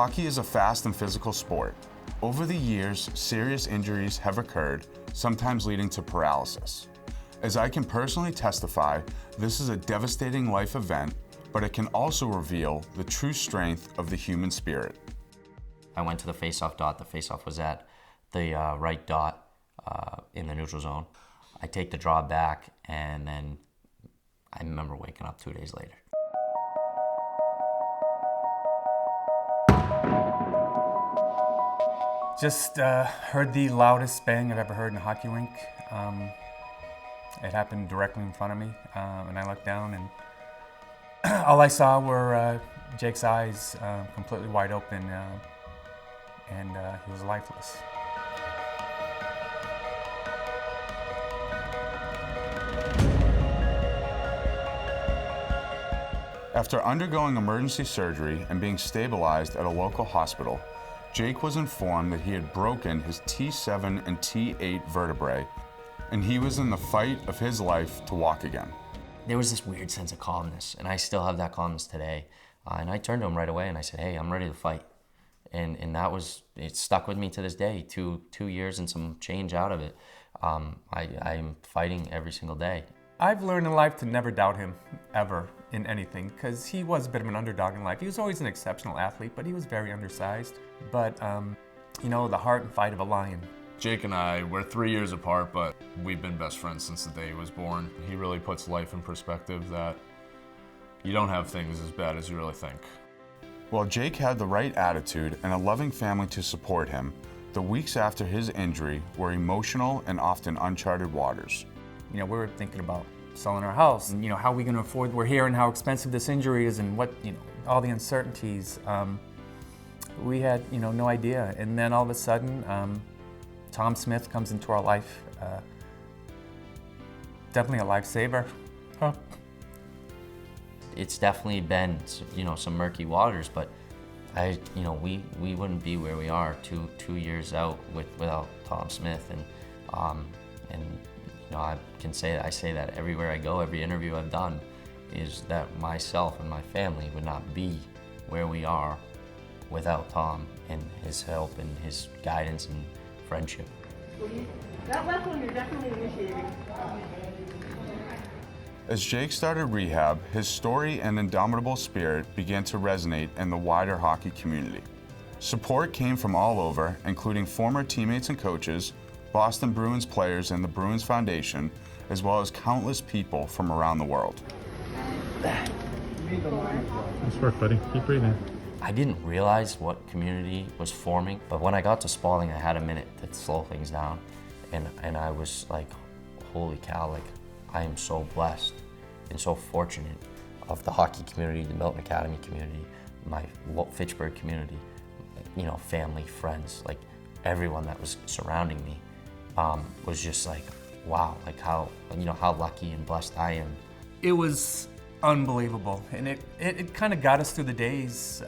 Hockey is a fast and physical sport. Over the years, serious injuries have occurred, sometimes leading to paralysis. As I can personally testify, this is a devastating life event, but it can also reveal the true strength of the human spirit. I went to the face-off dot. The face-off was at the right dot in the neutral zone. I take the draw back, and then I remember waking up 2 days later. Just heard the loudest bang I've ever heard in a hockey rink. It happened directly in front of me, and I looked down, and all I saw were Jake's eyes completely wide open, and he was lifeless. After undergoing emergency surgery and being stabilized at a local hospital, Jake was informed that he had broken his T7 and T8 vertebrae, and he was in the fight of his life to walk again. There was this weird sense of calmness, and I still have that calmness today. And I turned to him right away and I said, hey, I'm ready to fight. And that was, it stuck with me to this day, two years and some change out of it. I'm fighting every single day. I've learned in life to never doubt him, ever, in anything, because he was a bit of an underdog in life. He was always an exceptional athlete, but he was very undersized. But, you know, the heart and fight of a lion. Jake and I, we're 3 years apart, but we've been best friends since the day he was born. He really puts life in perspective that you don't have things as bad as you really think. While Jake had the right attitude and a loving family to support him, the weeks after his injury were emotional and often uncharted waters. You know, we were thinking about selling our house, and, you know, how are we going to afford, we're hearing how expensive this injury is and what, you know, all the uncertainties. We had, you know, no idea. And then all of a sudden, Tom Smith comes into our life. Definitely a lifesaver. Huh. It's definitely been, you know, some murky waters, but we wouldn't be where we are two years out without Tom Smith, and you know, I say that everywhere I go, every interview I've done, is that myself and my family would not be where we are without Tom and his help and his guidance and friendship. That left one you're definitely initiating. As Jake started rehab, his story and indomitable spirit began to resonate in the wider hockey community. Support came from all over, including former teammates and coaches, Boston Bruins players and the Bruins Foundation, as well as countless people from around the world. Nice work, buddy. Keep breathing. I didn't realize what community was forming, but when I got to Spalding, I had a minute to slow things down, and I was like, holy cow, like, I am so blessed and so fortunate of the hockey community, the Milton Academy community, my Fitchburg community, you know, family, friends, like everyone that was surrounding me was just like, wow, like how lucky and blessed I am. It was unbelievable, and it kind of got us through the days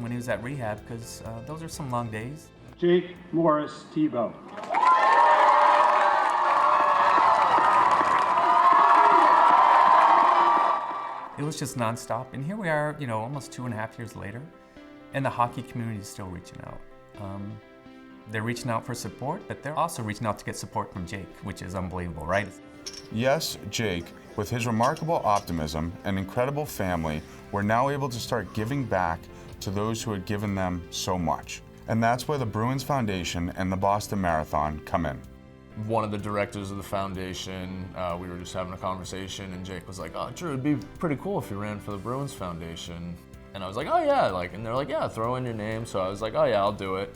when he was at rehab, because those are some long days. Jake Morris Thibeault. It was just nonstop, and here we are, you know, almost 2.5 years later, and the hockey community is still reaching out. They're reaching out for support, but they're also reaching out to get support from Jake, which is unbelievable, right? Yes, Jake, with his remarkable optimism and incredible family, were now able to start giving back to those who had given them so much. And that's where the Bruins Foundation and the Boston Marathon come in. One of the directors of the foundation, we were just having a conversation, and Jake was like, oh, Drew, it'd be pretty cool if you ran for the Bruins Foundation. And I was like, oh yeah, and they're like, yeah, throw in your name. So I was like, oh yeah, I'll do it.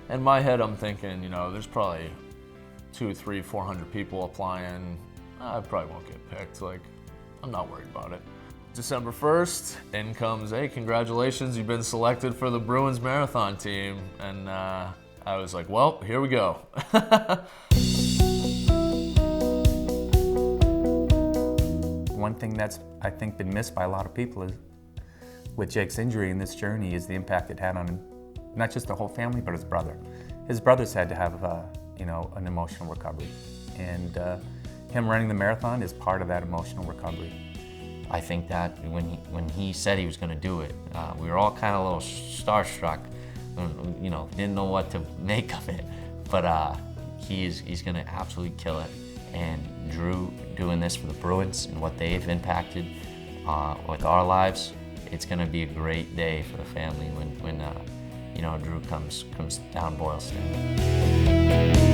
In my head, I'm thinking, you know, there's probably 200, 300, 400 people applying. I probably won't get picked. Like, I'm not worried about it. December 1st, in comes, hey, congratulations, you've been selected for the Bruins Marathon team. And I was like, well, here we go. One thing that's, I think, been missed by a lot of people is, with Jake's injury in this journey, is the impact it had on not just the whole family, but his brother. His brothers had to have, you know, an emotional recovery, and him running the marathon is part of that emotional recovery. I think that when he said he was going to do it, we were all kind of a little starstruck, you know, didn't know what to make of it. But he's gonna absolutely kill it. And Drew doing this for the Bruins and what they've impacted with our lives, it's gonna be a great day for the family when you know, Drew comes down Boylston.